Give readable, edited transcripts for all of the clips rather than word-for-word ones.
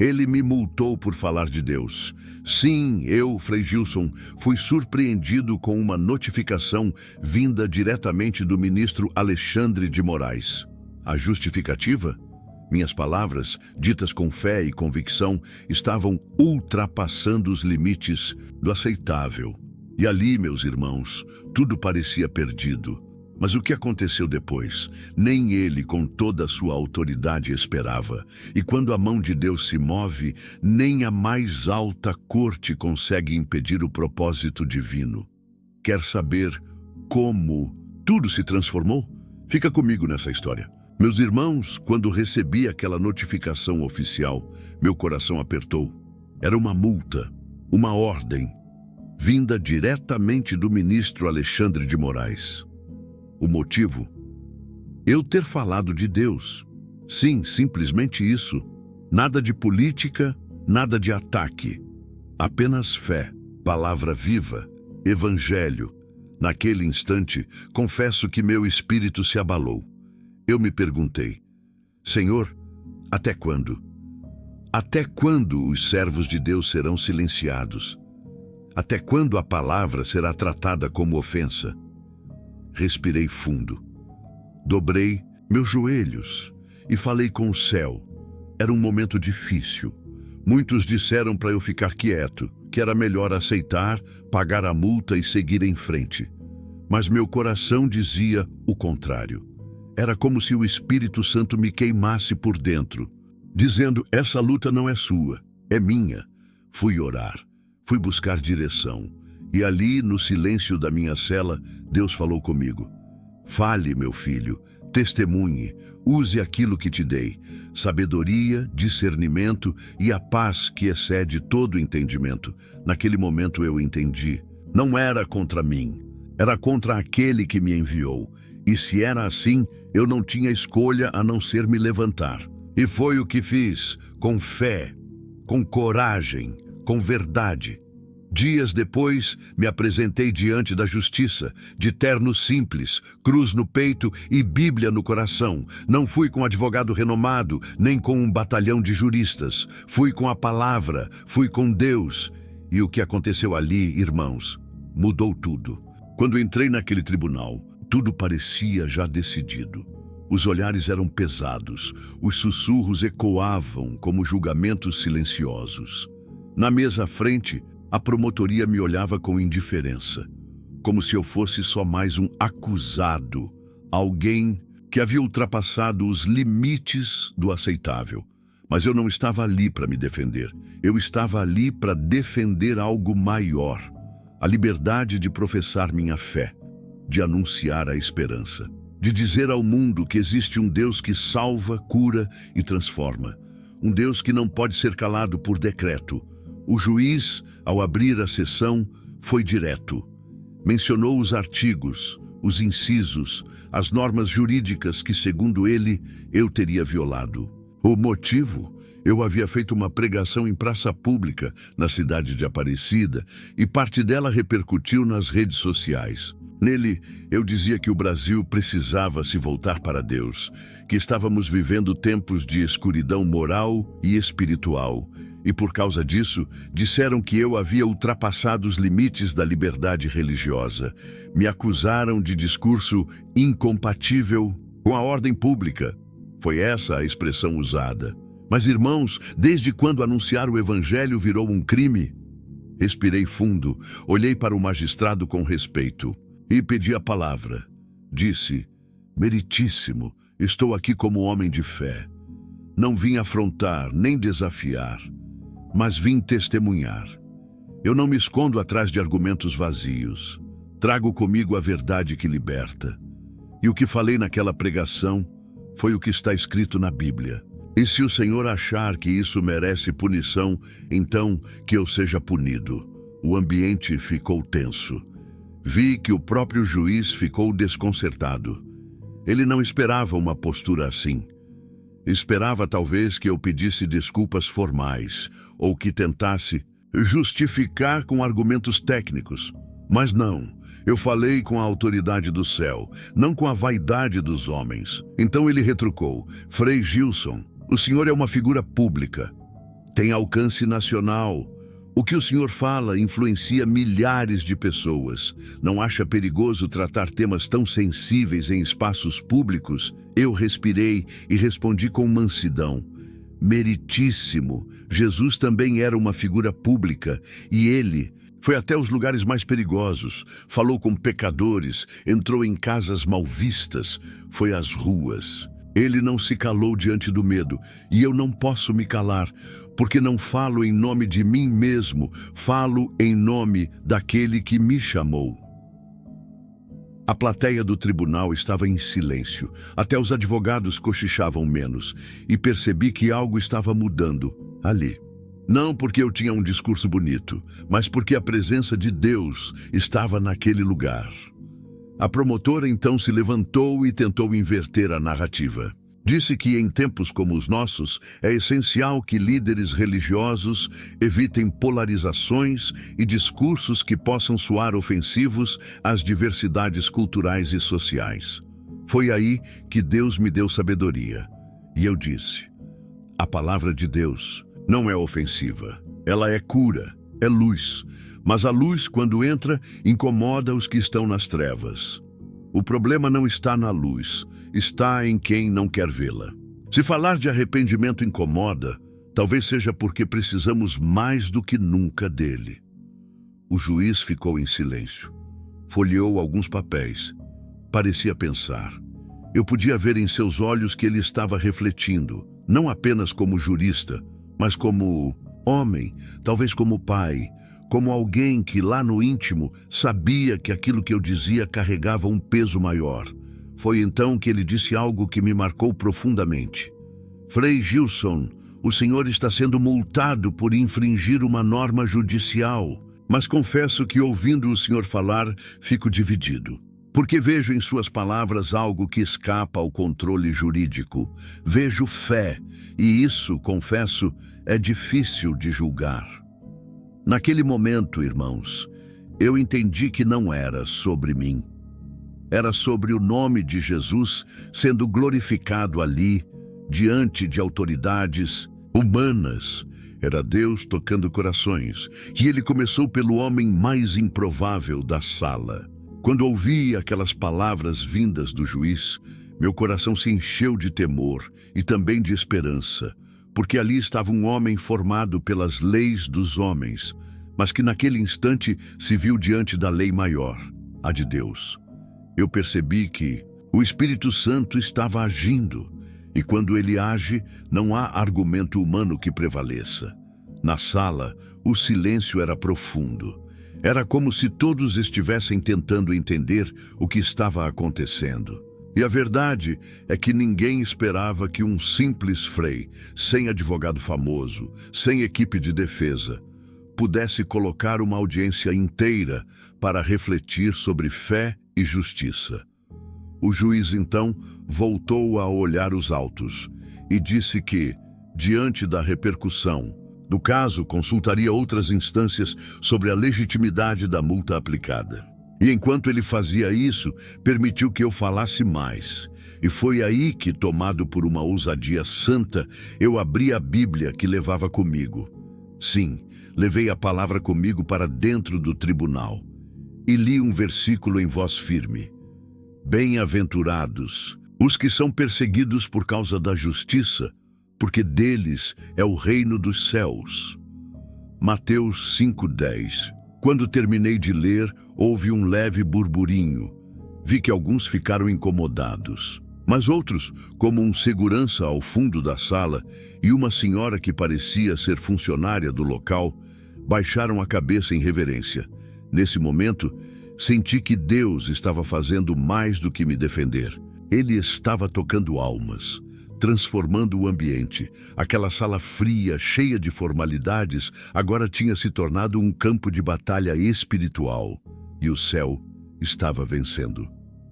Ele me multou por falar de Deus. Sim, eu, Frei Gilson, fui surpreendido com uma notificação vinda diretamente do ministro Alexandre de Moraes. A justificativa? Minhas palavras, ditas com fé e convicção, estavam ultrapassando os limites do aceitável. E ali, meus irmãos, tudo parecia perdido. Mas o que aconteceu depois? Nem ele, com toda a sua autoridade, esperava. E quando a mão de Deus se move, nem a mais alta corte consegue impedir o propósito divino. Quer saber como tudo se transformou? Fica comigo nessa história. Meus irmãos, quando recebi aquela notificação oficial, meu coração apertou. Era uma multa, uma ordem, vinda diretamente do ministro Alexandre de Moraes. O motivo? Eu ter falado de Deus. Sim, simplesmente isso. Nada de política, nada de ataque. Apenas fé, palavra viva, evangelho. Naquele instante, confesso que meu espírito se abalou. Eu me perguntei, Senhor, até quando? Até quando os servos de Deus serão silenciados? Até quando a palavra será tratada como ofensa? Respirei fundo, dobrei meus joelhos e falei com o céu. Era um momento difícil. Muitos disseram para eu ficar quieto, que era melhor aceitar, pagar a multa e seguir em frente. Mas meu coração dizia o contrário. Era como se o Espírito Santo me queimasse por dentro, dizendo, essa luta não é sua, é minha. Fui orar, fui buscar direção. E ali, no silêncio da minha cela, Deus falou comigo. Fale, meu filho, testemunhe, use aquilo que te dei, sabedoria, discernimento e a paz que excede todo entendimento. Naquele momento eu entendi. Não era contra mim, era contra aquele que me enviou. E se era assim, eu não tinha escolha a não ser me levantar. E foi o que fiz, com fé, com coragem, com verdade. Dias depois, me apresentei diante da justiça, de terno simples, cruz no peito e Bíblia no coração. Não fui com advogado renomado, nem com um batalhão de juristas. Fui com a palavra, fui com Deus. E o que aconteceu ali, irmãos, mudou tudo. Quando entrei naquele tribunal, tudo parecia já decidido. Os olhares eram pesados, os sussurros ecoavam como julgamentos silenciosos. Na mesa à frente, a promotoria me olhava com indiferença, como se eu fosse só mais um acusado, alguém que havia ultrapassado os limites do aceitável. Mas eu não estava ali para me defender, eu estava ali para defender algo maior, a liberdade de professar minha fé, de anunciar a esperança, de dizer ao mundo que existe um Deus que salva, cura e transforma, um Deus que não pode ser calado por decreto. O juiz, ao abrir a sessão, foi direto. Mencionou os artigos, os incisos, as normas jurídicas que, segundo ele, eu teria violado. O motivo? Eu havia feito uma pregação em praça pública, na cidade de Aparecida, e parte dela repercutiu nas redes sociais. Nele, eu dizia que o Brasil precisava se voltar para Deus, que estávamos vivendo tempos de escuridão moral e espiritual, e por causa disso, disseram que eu havia ultrapassado os limites da liberdade religiosa. Me acusaram de discurso incompatível com a ordem pública. Foi essa a expressão usada. Mas, irmãos, desde quando anunciar o Evangelho virou um crime? Respirei fundo, olhei para o magistrado com respeito e pedi a palavra. Disse, meritíssimo, estou aqui como homem de fé. Não vim afrontar nem desafiar, mas vim testemunhar. Eu não me escondo atrás de argumentos vazios. Trago comigo a verdade que liberta. E o que falei naquela pregação foi o que está escrito na Bíblia. E se o Senhor achar que isso merece punição, então que eu seja punido. O ambiente ficou tenso. Vi que o próprio juiz ficou desconcertado. Ele não esperava uma postura assim. Esperava talvez que eu pedisse desculpas formais, ou que tentasse justificar com argumentos técnicos. Mas não, eu falei com a autoridade do céu, não com a vaidade dos homens. Então ele retrucou, Frei Gilson, o senhor é uma figura pública. tem alcance nacional. O que o senhor fala influencia milhares de pessoas. Não acha perigoso tratar temas tão sensíveis em espaços públicos? Eu respirei e respondi com mansidão. Meritíssimo. Jesus também era uma figura pública e ele foi até os lugares mais perigosos, falou com pecadores, entrou em casas mal vistas, foi às ruas. Ele não se calou diante do medo, e eu não posso me calar, porque não falo em nome de mim mesmo, falo em nome daquele que me chamou. A plateia do tribunal estava em silêncio, até os advogados cochichavam menos, e percebi que algo estava mudando ali. Não porque eu tinha um discurso bonito, mas porque a presença de Deus estava naquele lugar. A promotora então se levantou e tentou inverter a narrativa. Disse que em tempos como os nossos é essencial que líderes religiosos evitem polarizações e discursos que possam soar ofensivos às diversidades culturais e sociais. Foi aí que Deus me deu sabedoria. E eu disse: a palavra de Deus não é ofensiva. Ela é cura, é luz. Mas a luz, quando entra, incomoda os que estão nas trevas. O problema não está na luz, está em quem não quer vê-la. Se falar de arrependimento incomoda, talvez seja porque precisamos mais do que nunca dele. O juiz ficou em silêncio. Folheou alguns papéis. Parecia pensar. Eu podia ver em seus olhos que ele estava refletindo, não apenas como jurista, mas como homem, talvez como pai, como alguém que lá no íntimo sabia que aquilo que eu dizia carregava um peso maior. Foi então que ele disse algo que me marcou profundamente. Frei Gilson, o senhor está sendo multado por infringir uma norma judicial, mas confesso que ouvindo o senhor falar, fico dividido. Porque vejo em suas palavras algo que escapa ao controle jurídico. Vejo fé, e isso, confesso, é difícil de julgar. Naquele momento, irmãos, eu entendi que não era sobre mim. Era sobre o nome de Jesus sendo glorificado ali, diante de autoridades humanas. Era Deus tocando corações, e ele começou pelo homem mais improvável da sala. Quando ouvi aquelas palavras vindas do juiz, meu coração se encheu de temor e também de esperança, porque ali estava um homem formado pelas leis dos homens, mas que naquele instante se viu diante da lei maior, a de Deus. Eu percebi que o Espírito Santo estava agindo, e quando ele age, não há argumento humano que prevaleça. Na sala, o silêncio era profundo. Era como se todos estivessem tentando entender o que estava acontecendo. E a verdade é que ninguém esperava que um simples frei, sem advogado famoso, sem equipe de defesa, pudesse colocar uma audiência inteira para refletir sobre fé e justiça. O juiz, então, voltou a olhar os autos e disse que, diante da repercussão do caso, consultaria outras instâncias sobre a legitimidade da multa aplicada. E enquanto ele fazia isso, permitiu que eu falasse mais. E foi aí que, tomado por uma ousadia santa, eu abri a Bíblia que levava comigo. Sim, levei a palavra comigo para dentro do tribunal. E li um versículo em voz firme. Bem-aventurados os que são perseguidos por causa da justiça, porque deles é o reino dos céus. Mateus 5:10. Quando terminei de ler, houve um leve burburinho. Vi que alguns ficaram incomodados, mas outros, como um segurança ao fundo da sala e uma senhora que parecia ser funcionária do local, baixaram a cabeça em reverência. Nesse momento, senti que Deus estava fazendo mais do que me defender. Ele estava tocando almas, transformando o ambiente. Aquela sala fria, cheia de formalidades, agora tinha se tornado um campo de batalha espiritual. E o céu estava vencendo.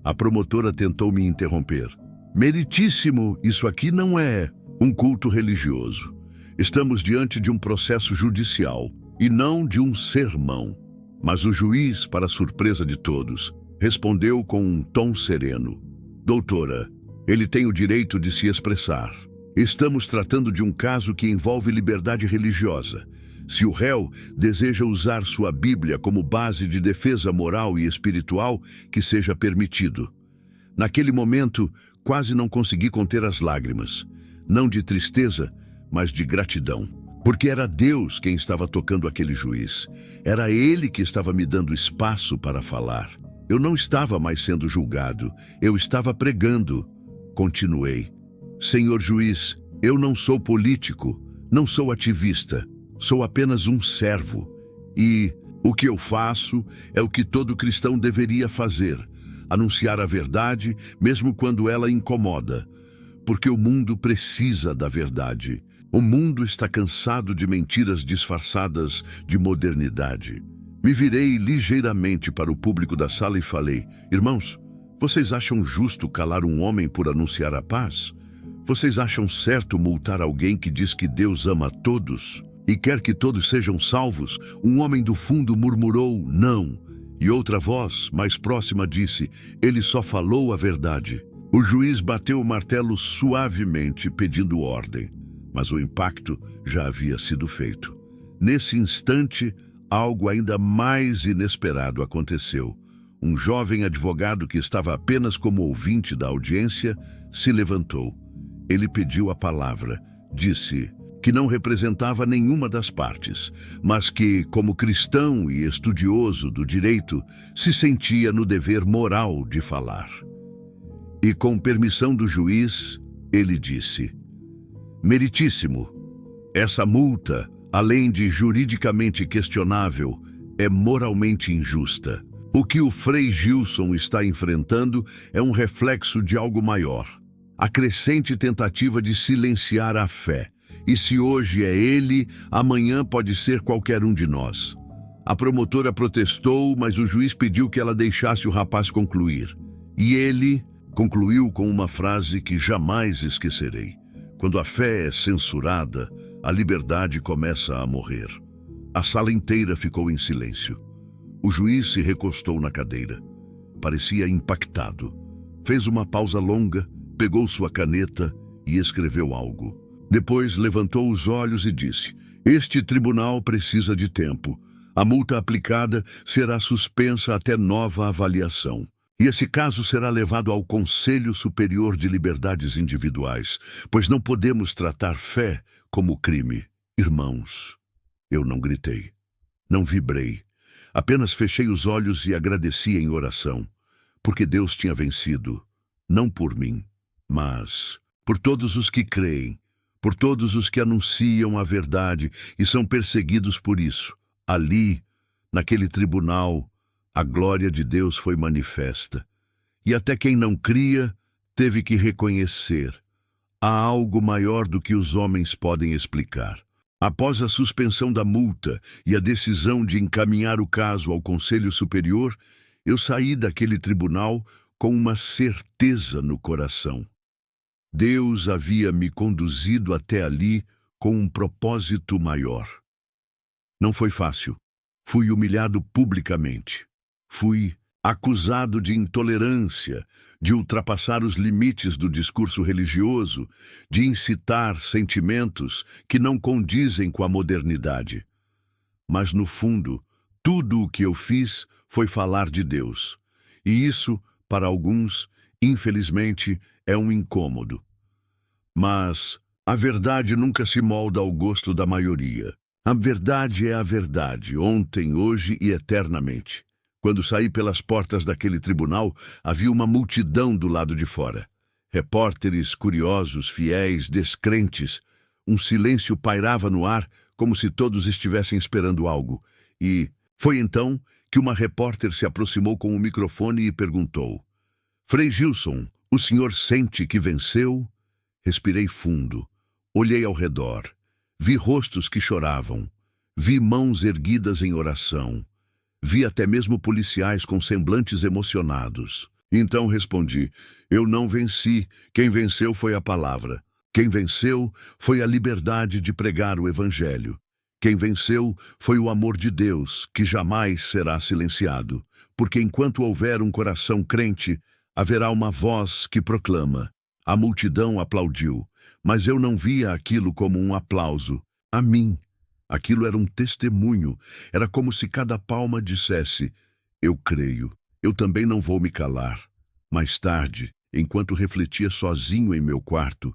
A promotora tentou me interromper. Meritíssimo, isso aqui não é um culto religioso. Estamos diante de um processo judicial e não de um sermão. Mas o juiz, para surpresa de todos, respondeu com um tom sereno. Doutora, ele tem o direito de se expressar. Estamos tratando de um caso que envolve liberdade religiosa. Se o réu deseja usar sua Bíblia como base de defesa moral e espiritual, que seja permitido. Naquele momento, quase não consegui conter as lágrimas. Não de tristeza, mas de gratidão. Porque era Deus quem estava tocando aquele juiz. Era Ele que estava me dando espaço para falar. Eu não estava mais sendo julgado. Eu estava pregando. Continuei. Senhor juiz, eu não sou político, não sou ativista. Sou apenas um servo. E o que eu faço é o que todo cristão deveria fazer. Anunciar a verdade, mesmo quando ela incomoda. Porque o mundo precisa da verdade. O mundo está cansado de mentiras disfarçadas de modernidade. Me virei ligeiramente para o público da sala e falei: irmãos, vocês acham justo calar um homem por anunciar a paz? Vocês acham certo multar alguém que diz que Deus ama todos e quer que todos sejam salvos? Um homem do fundo murmurou: não. E outra voz, mais próxima, disse: ele só falou a verdade. O juiz bateu o martelo suavemente, pedindo ordem, mas o impacto já havia sido feito. Nesse instante, algo ainda mais inesperado aconteceu. Um jovem advogado que estava apenas como ouvinte da audiência se levantou. Ele pediu a palavra, disse que não representava nenhuma das partes, mas que, como cristão e estudioso do direito, se sentia no dever moral de falar. E com permissão do juiz, ele disse: meritíssimo, essa multa, além de juridicamente questionável, é moralmente injusta. O que o Frei Gilson está enfrentando é um reflexo de algo maior. A crescente tentativa de silenciar a fé. E se hoje é ele, amanhã pode ser qualquer um de nós. A promotora protestou, mas o juiz pediu que ela deixasse o rapaz concluir. E ele concluiu com uma frase que jamais esquecerei. Quando a fé é censurada, a liberdade começa a morrer. A sala inteira ficou em silêncio. O juiz se recostou na cadeira. Parecia impactado. Fez uma pausa longa, pegou sua caneta e escreveu algo. Depois levantou os olhos e disse: este tribunal precisa de tempo. A multa aplicada será suspensa até nova avaliação. E esse caso será levado ao Conselho Superior de Liberdades Individuais, pois não podemos tratar fé como crime. Irmãos, eu não gritei, não vibrei, apenas fechei os olhos e agradeci em oração, porque Deus tinha vencido, não por mim, mas por todos os que creem, por todos os que anunciam a verdade e são perseguidos por isso. Ali, naquele tribunal, a glória de Deus foi manifesta. E até quem não cria teve que reconhecer: há algo maior do que os homens podem explicar. Após a suspensão da multa e a decisão de encaminhar o caso ao Conselho Superior, eu saí daquele tribunal com uma certeza no coração. Deus havia me conduzido até ali com um propósito maior. Não foi fácil. Fui humilhado publicamente. Fui acusado de intolerância, de ultrapassar os limites do discurso religioso, de incitar sentimentos que não condizem com a modernidade. Mas, no fundo, tudo o que eu fiz foi falar de Deus. E isso, para alguns, infelizmente, é um incômodo. Mas a verdade nunca se molda ao gosto da maioria. A verdade é a verdade, ontem, hoje e eternamente. Quando saí pelas portas daquele tribunal, havia uma multidão do lado de fora. Repórteres, curiosos, fiéis, descrentes. Um silêncio pairava no ar, como se todos estivessem esperando algo. E foi então que uma repórter se aproximou com o microfone e perguntou: Frei Gilson, o senhor sente que venceu? Respirei fundo. Olhei ao redor. Vi rostos que choravam. Vi mãos erguidas em oração. Vi até mesmo policiais com semblantes emocionados. Então respondi: eu não venci. Quem venceu foi a palavra. Quem venceu foi a liberdade de pregar o Evangelho. Quem venceu foi o amor de Deus, que jamais será silenciado. Porque enquanto houver um coração crente, haverá uma voz que proclama. A multidão aplaudiu. mas eu não via aquilo como um aplauso a mim. Aquilo era um testemunho. Era como se cada palma dissesse: eu creio, eu também não vou me calar. Mais tarde, enquanto refletia sozinho em meu quarto,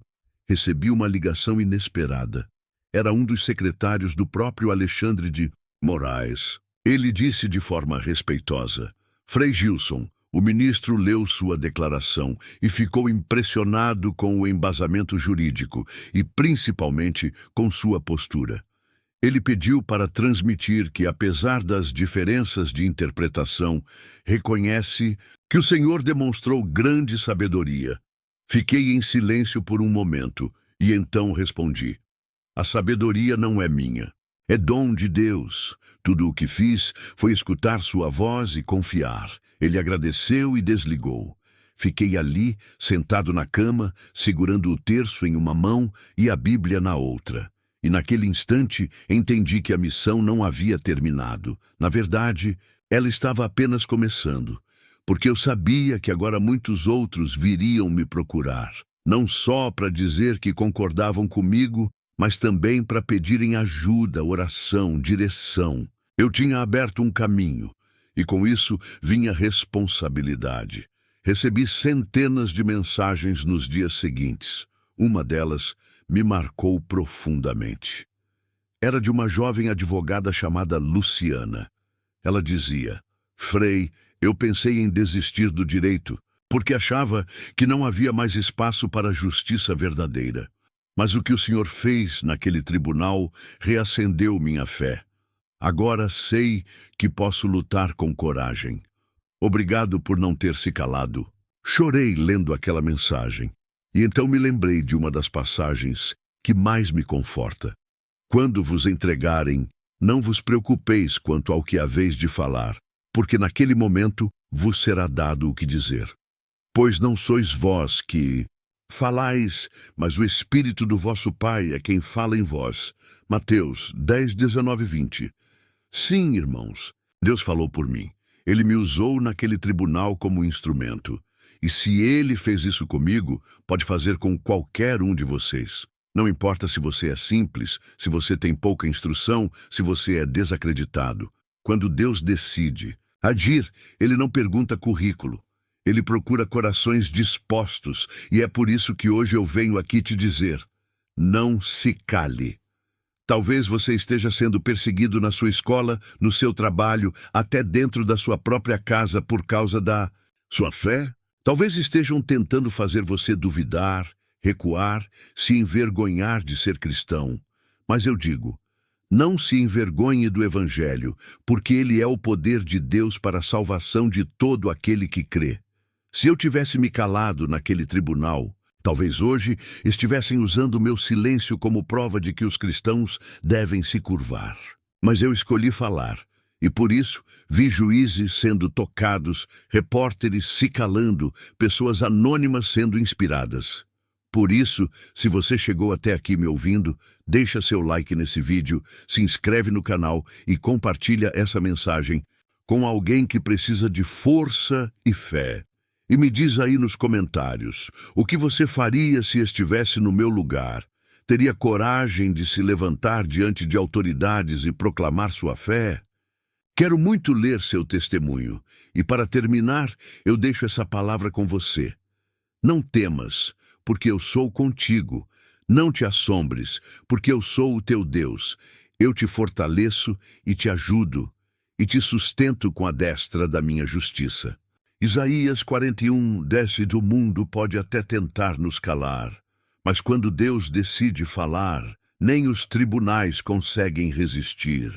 recebi uma ligação inesperada. Era um dos secretários do próprio Alexandre de Moraes. Ele disse de forma respeitosa: Frei Gilson, o ministro leu sua declaração e ficou impressionado com o embasamento jurídico e, principalmente, com sua postura. Ele pediu para transmitir que, apesar das diferenças de interpretação, reconhece que o Senhor demonstrou grande sabedoria. Fiquei em silêncio por um momento e então respondi: a sabedoria não é minha, é dom de Deus. Tudo o que fiz foi escutar sua voz e confiar. Ele agradeceu e desligou. Fiquei ali, sentado na cama, segurando o terço em uma mão e a Bíblia na outra. E naquele instante entendi que a missão não havia terminado. Na verdade, ela estava apenas começando, porque eu sabia que agora muitos outros viriam me procurar, não só para dizer que concordavam comigo, mas também para pedirem ajuda, oração, direção. Eu tinha aberto um caminho, e com isso vinha responsabilidade. Recebi centenas de mensagens nos dias seguintes. Uma delas me marcou profundamente. Era de uma jovem advogada chamada Luciana. Ela dizia: Frei, eu pensei em desistir do direito, porque achava que não havia mais espaço para a justiça verdadeira. Mas o que o senhor fez naquele tribunal reacendeu minha fé. Agora sei que posso lutar com coragem. Obrigado por não ter se calado. Chorei lendo aquela mensagem. E então me lembrei de uma das passagens que mais me conforta. Quando vos entregarem, não vos preocupeis quanto ao que haveis de falar, porque naquele momento vos será dado o que dizer. Pois não sois vós que falais, mas o Espírito do vosso Pai é quem fala em vós. Mateus 10, 19 e 20. Sim, irmãos, Deus falou por mim. Ele me usou naquele tribunal como instrumento. E se ele fez isso comigo, pode fazer com qualquer um de vocês. Não importa se você é simples, se você tem pouca instrução, se você é desacreditado. Quando Deus decide agir, ele não pergunta currículo. Ele procura corações dispostos, e é por isso que hoje eu venho aqui te dizer: não se cale. Talvez você esteja sendo perseguido na sua escola, no seu trabalho, até dentro da sua própria casa por causa da sua fé. Talvez estejam tentando fazer você duvidar, recuar, se envergonhar de ser cristão. Mas eu digo: não se envergonhe do Evangelho, porque ele é o poder de Deus para a salvação de todo aquele que crê. Se eu tivesse me calado naquele tribunal, talvez hoje estivessem usando o meu silêncio como prova de que os cristãos devem se curvar. Mas eu escolhi falar. E por isso, vi juízes sendo tocados, repórteres se calando, pessoas anônimas sendo inspiradas. Por isso, se você chegou até aqui me ouvindo, deixa seu like nesse vídeo, se inscreve no canal e compartilha essa mensagem com alguém que precisa de força e fé. E me diz aí nos comentários, o que você faria se estivesse no meu lugar? Teria coragem de se levantar diante de autoridades e proclamar sua fé? Quero muito ler seu testemunho, e para terminar, eu deixo essa palavra com você. Não temas, porque eu sou contigo. Não te assombres, porque eu sou o teu Deus. Eu te fortaleço e te ajudo, e te sustento com a destra da minha justiça. Isaías 41, desce do mundo pode até tentar nos calar, mas quando Deus decide falar, nem os tribunais conseguem resistir.